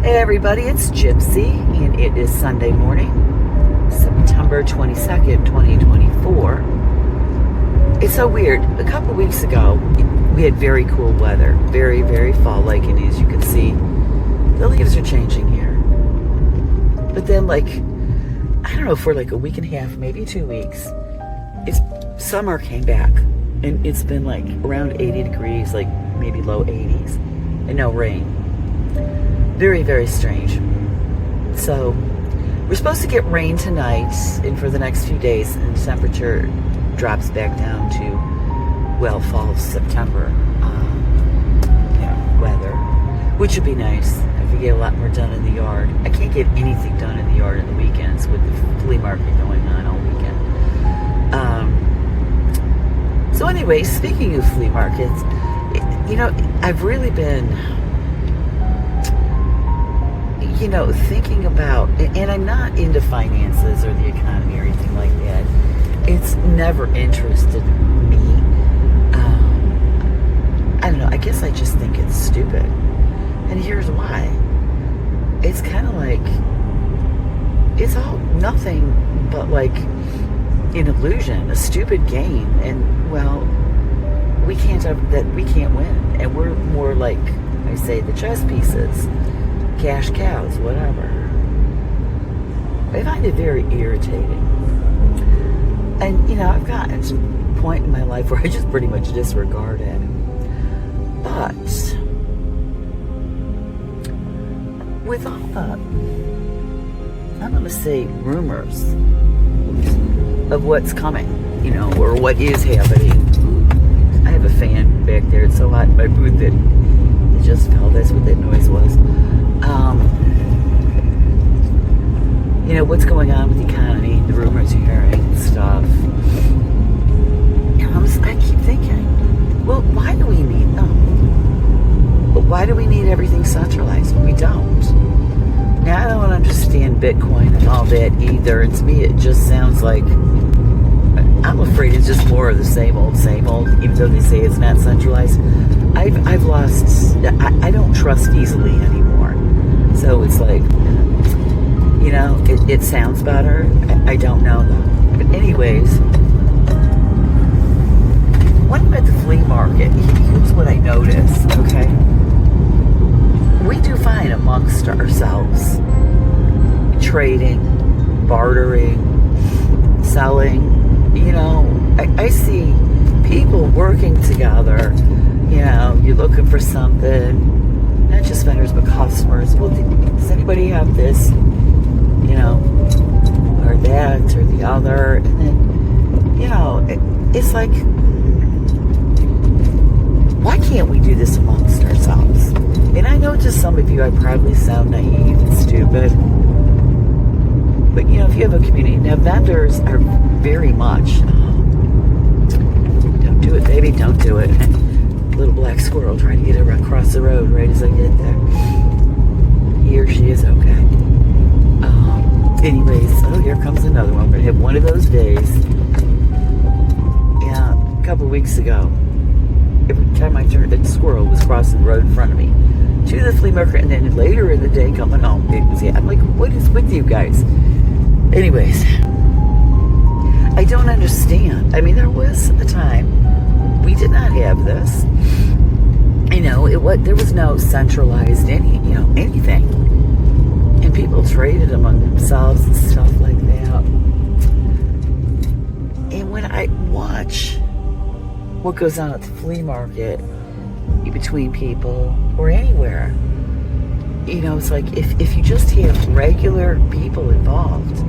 Hey everybody, it's Gypsy, and it is Sunday morning, September 22nd, 2024. It's so weird. A couple weeks ago, we had very cool weather, very, very fall-like, and as you can see, the leaves are changing here. But then, I don't know, for a week and a half, maybe 2 weeks, summer came back, and it's been around 80 degrees, maybe low 80s, and no rain. Very, very strange. So, we're supposed to get rain tonight and for the next few days, and the temperature drops back down to, fall, September weather, which would be nice. I could get a lot more done in the yard. I can't get anything done in the yard on the weekends with the flea market going on all weekend. So anyway, speaking of flea markets, I've really been thinking about, and I'm not into finances or the economy or anything like that. It's never interested me. I don't know, I guess I just think it's stupid. And here's why. It's kind of it's all nothing but an illusion, a stupid game. And, we can't win. And we're more I say, the chess pieces. Cash cows, whatever. I find it very irritating. And, I've gotten to a point in my life where I just pretty much disregard it. But, with all the, I'm going to say rumors of what's coming, or what is happening. I have a fan back there. It's so hot in my booth that it just fell. That's what that noise was. What's going on with the economy, the rumors you're hearing and stuff. And I keep thinking, why do we need them? Why do we need everything centralized? We don't. Now, I don't understand Bitcoin and all that either. And to me, it just sounds I'm afraid it's just more of the same old, even though they say it's not centralized. I've lost, I don't trust easily anymore. So it's it sounds better. I don't know though. But anyways, when I'm at the flea market, here's what I notice, okay? We do fine amongst ourselves. Trading, bartering, selling. I see people working together. You're looking for something, not just vendors, but customers. Well, does anybody have this, or that, or the other? And then, it's why can't we do this amongst ourselves? And I know to some of you, I probably sound naive and stupid. But, if you have a community, now vendors are very much, don't do it, baby, don't do it. Little black squirrel trying to get across the road right as I get there. He or she is okay. Anyways, here comes another one. We're going to have one of those days. Yeah, a couple weeks ago, every time I turned, the squirrel was crossing the road in front of me to the flea market, and then later in the day coming home, I'm like, what is with you guys? Anyways, I don't understand. I mean, there was a time we did not have this. There was no centralized anything. And people traded among themselves and stuff like that. And when I watch what goes on at the flea market between people or anywhere, it's if you just have regular people involved,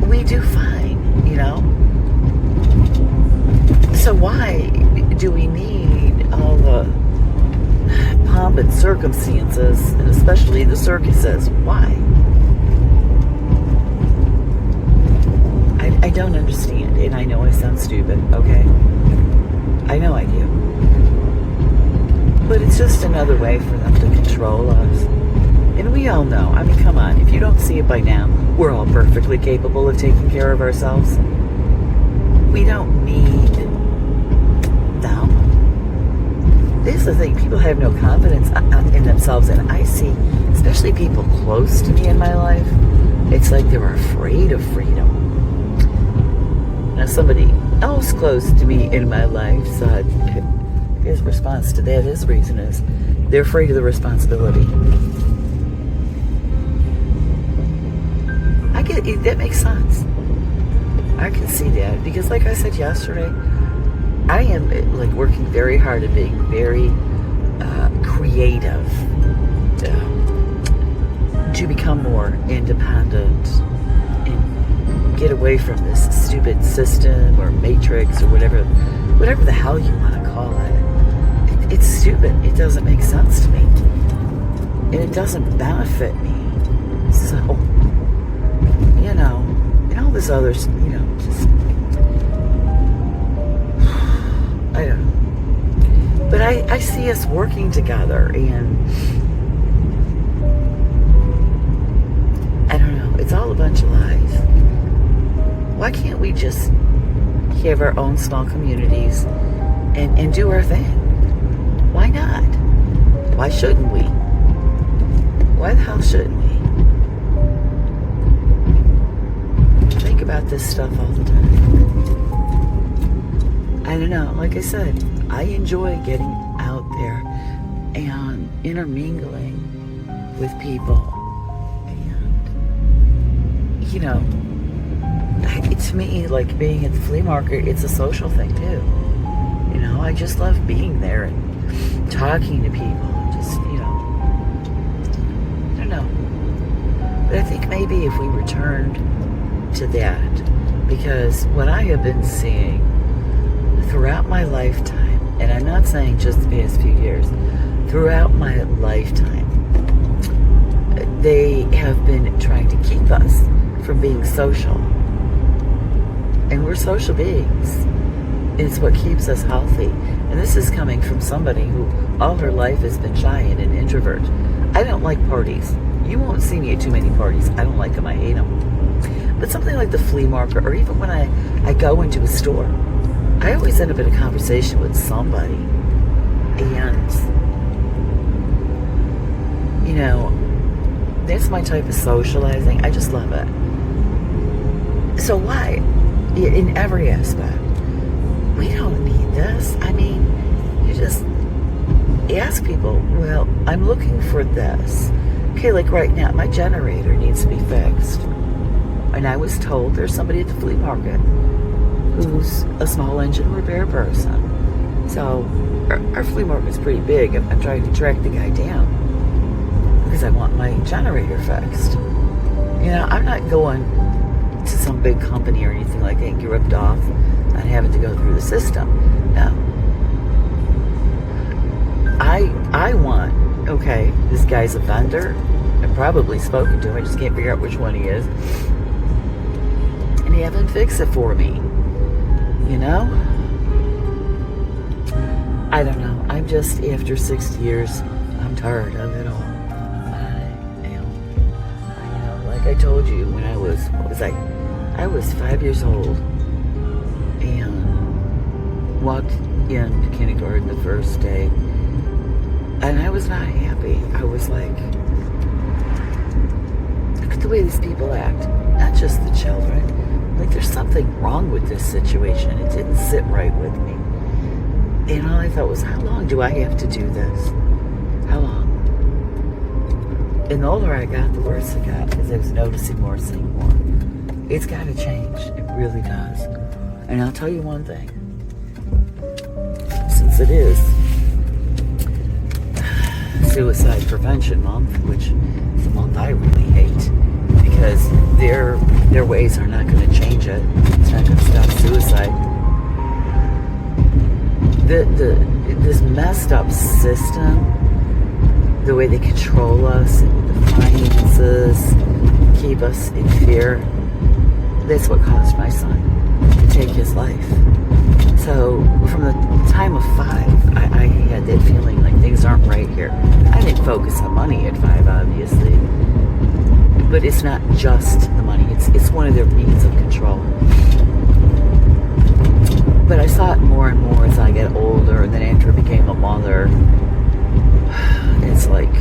we do fine, So why do we need all the pomp and circumstances, and especially the circuses? Why? I don't understand, and I know I sound stupid, okay? I know I do. But it's just another way for them to control us. And we all know, I mean, come on, if you don't see it by now, we're all perfectly capable of taking care of ourselves. We don't need them. This is the thing, people have no confidence in themselves. themselves. And I see, especially people close to me in my life, it's like they're afraid of freedom. Now, somebody else close to me in my life said, his response to that, his reason is, they're afraid of the responsibility. I get it, that makes sense. I can see that, because like I said yesterday, I am like working very hard at being very creative to become more independent and get away from this stupid system or matrix or whatever the hell you want to call it. It's stupid. It doesn't make sense to me, and it doesn't benefit me. So, and all this other, just, I don't know. But I see us working together, and I don't know, it's all a bunch of lies. Why can't we just have our own small communities and do our thing? Why not? Why shouldn't we? Why the hell shouldn't we? Think about this stuff all the time. I don't know, like I said, I enjoy getting out there and intermingling with people. And, to me, like being at the flea market, it's a social thing too. I just love being there and talking to people. And just, I don't know. But I think maybe if we returned to that, because what I have been seeing throughout my lifetime, and I'm not saying just the past few years, throughout my lifetime, they have been trying to keep us from being social. And we're social beings. It's what keeps us healthy. And this is coming from somebody who all her life has been shy and an introvert. I don't like parties. You won't see me at too many parties. I don't like them. I hate them. But something like the flea market, or even when I go into a store, I always end up in a conversation with somebody. And, that's my type of socializing. I just love it. So why? In every aspect. We don't need this. I mean, you just ask people, well, I'm looking for this. Okay, like right now, my generator needs to be fixed. And I was told there's somebody at the flea market who's a small engine repair person. So our flea market's pretty big. I'm trying to track the guy down because I want my generator fixed. I'm not going to some big company or anything like that and get ripped off on having to go through the system. No. I want, okay, this guy's a vendor. I've probably spoken to him. I just can't figure out which one he is. And have him fix it for me. I don't know. I'm just, after 6 years, I'm tired of it all. Like I told you, when I was, I was 5 years old and walked into kindergarten the first day, and I was not happy. I was like, look at the way these people act. Not just the children. Like, there's something wrong with this situation. It didn't sit right with me. And all I thought was, how long do I have to do this? How long? And the older I got, the worse it got, because I was noticing more, seeing more. It's got to change. It really does. And I'll tell you one thing. Since it is Suicide Prevention Month, which is a month I really hate, because their ways are not going to change it. It's not going to stop suicide. This messed up system, the way they control us, the finances, keep us in fear, that's what caused my son to take his life. So from the time of 5, I had that feeling like things aren't right here. I didn't focus on money at 5, obviously, but it's not just the money. It's one of their means of control. But I saw it more and more as I get older, and then after I became a mother, it's like,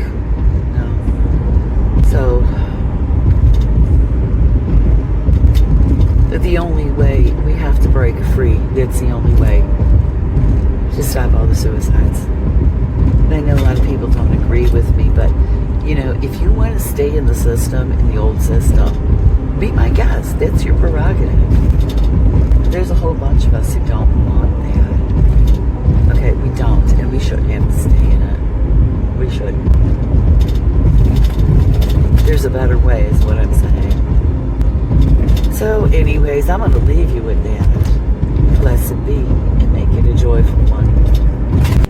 to stop all the suicides. And I know a lot of people don't agree with me, but you know, if you want to stay in the system, in the old system, be my guest. That's your prerogative. There's a whole bunch of us who don't want that. Okay, we don't, and we shouldn't have to stay in it. We shouldn't. There's a better way, is what I'm saying. So, anyways, I'm going to leave you with that. Blessed be, and make it a joyful one.